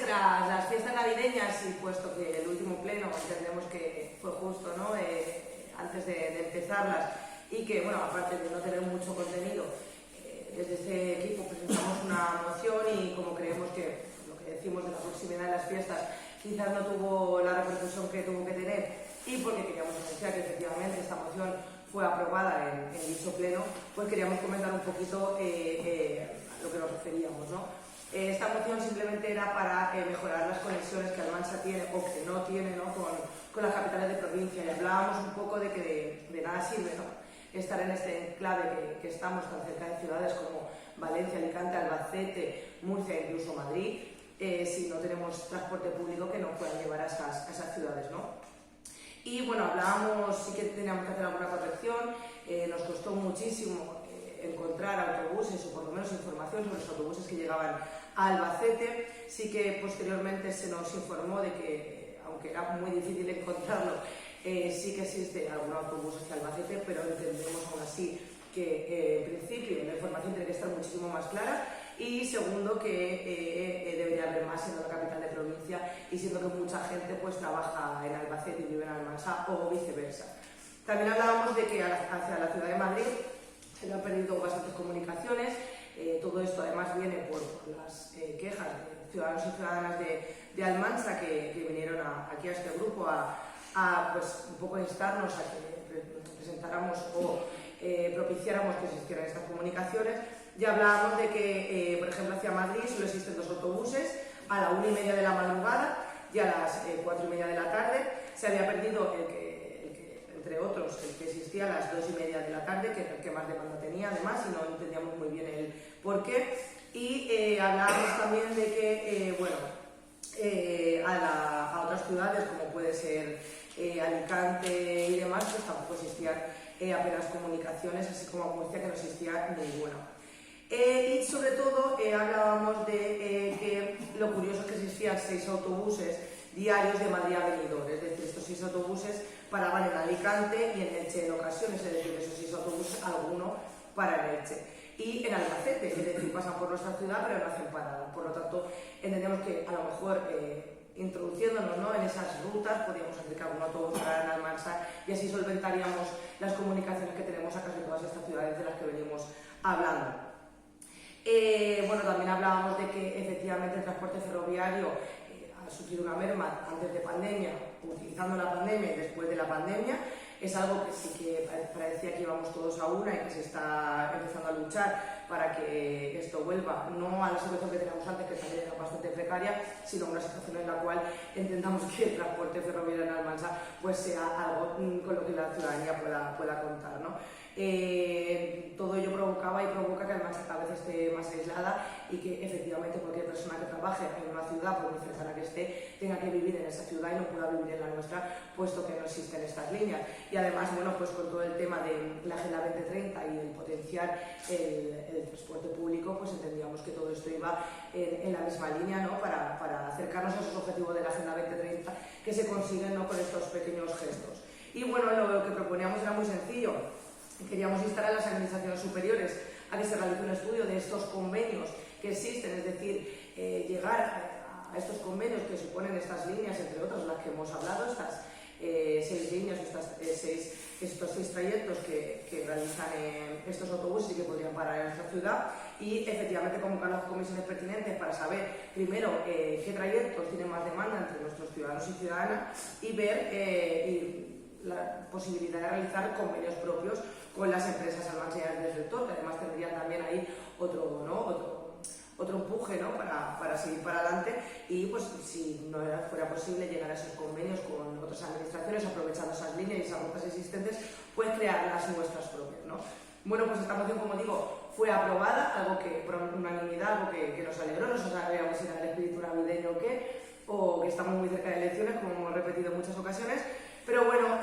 tras las fiestas navideñas y puesto que el último pleno entendemos que fue justo, ¿no? Antes de empezarlas y que, bueno, aparte de no tener mucho contenido, desde este equipo presentamos una moción y como creemos que lo que decimos de la proximidad de las fiestas quizás no tuvo la repercusión que tuvo que tener y porque queríamos anunciar que efectivamente esta moción fue aprobada en dicho pleno, pues queríamos comentar un poquito a lo que nos referíamos, ¿no? Esta moción simplemente era para mejorar las conexiones que Almansa tiene o que no tiene, ¿no? con las capitales de provincia, y hablábamos un poco de que de nada sirve, ¿no? Estar en este enclave que estamos tan cerca de ciudades como Valencia, Alicante, Albacete, Murcia e incluso Madrid, si no tenemos transporte público que nos puedan llevar a esas ciudades, ¿no? Y bueno, hablábamos, sí que teníamos que hacer alguna corrección, nos costó muchísimo encontrar autobuses o por lo menos información sobre los autobuses que llegaban a Albacete. Sí que posteriormente se nos informó de que, aunque era muy difícil encontrarlo, sí que existe algún autobús hacia Albacete, pero entendemos aún así que en principio la información tiene que estar muchísimo más clara, y segundo que debería haber más en la capital de provincia, y siendo que mucha gente pues trabaja en Albacete y vive en Almansa o viceversa. También hablábamos de que hacia la ciudad de Madrid se han perdido bastantes comunicaciones. Todo esto además viene por las quejas de ciudadanos y ciudadanas de Almansa que vinieron aquí a este grupo a pues un poco instarnos a que presentáramos o propiciáramos que existieran estas comunicaciones. Ya hablábamos de que, por ejemplo, hacia Madrid solo existen 2 autobuses a la 1:30 de la madrugada y a las 4:30 de la tarde. Se había perdido entre otros, el que existía a las 2:30 de la tarde, que era el que más demanda tenía además, y no entendíamos muy bien el por qué. Y hablábamos también de que, a otras ciudades, como puede ser Alicante y demás, pues tampoco existían apenas comunicaciones, así como a Murcia, que no existía ninguna. Y sobre todo hablábamos de que lo curioso es que existían 6 autobuses diarios de Madrid a Benidorm, es decir, estos 6 autobuses paraban en Alicante y en Elche en ocasiones, es decir, esos 6 autobuses, alguno para en Elche. Y en Albacete, es decir, pasan por nuestra ciudad pero no hacen parada. Por lo tanto, entendemos que a lo mejor introduciéndonos, ¿no?, en esas rutas podríamos aplicar un autobús para en Almansa y así solventaríamos las comunicaciones que tenemos a casi todas estas ciudades de las que venimos hablando. También hablábamos de que efectivamente el transporte ferroviario ha sufrido una merma antes de pandemia, utilizando la pandemia y después de la pandemia. Es algo que sí que parecía que íbamos todos a una y que se está empezando a luchar para que esto vuelva, no a la situación que teníamos antes, que también era bastante precaria, sino a una situación en la cual intentamos que el transporte ferroviario en Almansa pues sea algo con lo que la ciudadanía pueda contar, ¿no? Todo ello provocaba y provoca que Almansa cada vez esté más aislada y que efectivamente cualquier persona que trabaje en una ciudad, por muy cercana que esté, tenga que vivir en esa ciudad y no pueda vivir en la nuestra, puesto que no existen estas líneas. Y además, pues con todo el tema de la Agenda 2030 y el potenciar el transporte público, pues entendíamos que todo esto iba en la misma línea, ¿no?, para acercarnos a esos objetivos de la Agenda 2030 que se consiguen, ¿no?, con estos pequeños gestos. Y bueno, lo que proponíamos era muy sencillo. Queríamos instar a las administraciones superiores a que se realice un estudio de estos convenios que existen, es decir, llegar a estos convenios que suponen estas líneas, entre otras las que hemos hablado, estas 6 líneas, estos 6 trayectos que realizan estos autobuses y que podrían parar en nuestra ciudad, y efectivamente convocar las comisiones pertinentes para saber primero qué trayectos tienen más demanda entre nuestros ciudadanos y ciudadanas y ver la posibilidad de realizar convenios propios con las empresas almanseñas del sector, que además tendrían también ahí otro empuje, ¿no?, para seguir para adelante, y pues si no fuera posible llegar a esos convenios con otras administraciones, aprovechando esas líneas y esas rutas existentes, pues crear las nuestras propias, ¿no? Bueno, pues esta moción, como digo, fue aprobada, algo que por unanimidad, algo que nos alegró, no sabíamos si era el espíritu navideño o que estamos muy cerca de elecciones, como hemos repetido en muchas ocasiones. Pero bueno,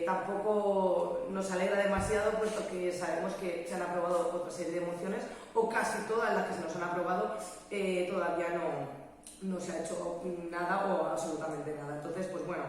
tampoco nos alegra demasiado, puesto que sabemos que se han aprobado otra serie de mociones, o casi todas las que se nos han aprobado todavía no se ha hecho nada o absolutamente nada. Entonces, pues bueno,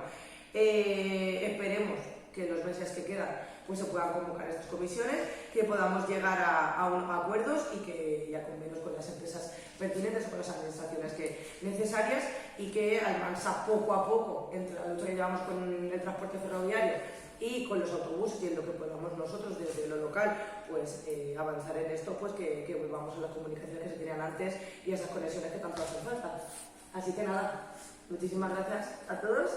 esperemos que en los meses que quedan pues se puedan convocar estas comisiones, que podamos llegar a acuerdos y a convenios con las empresas pertinentes o con las administraciones necesarias, y que Almansa poco a poco, entre la lucha que llevamos con el transporte ferroviario y con los autobuses, y en lo que podamos nosotros desde lo local pues avanzar en esto, pues que volvamos a las comunicaciones que se tenían antes y a esas conexiones que tanto hacen falta. Así que nada, muchísimas gracias a todos.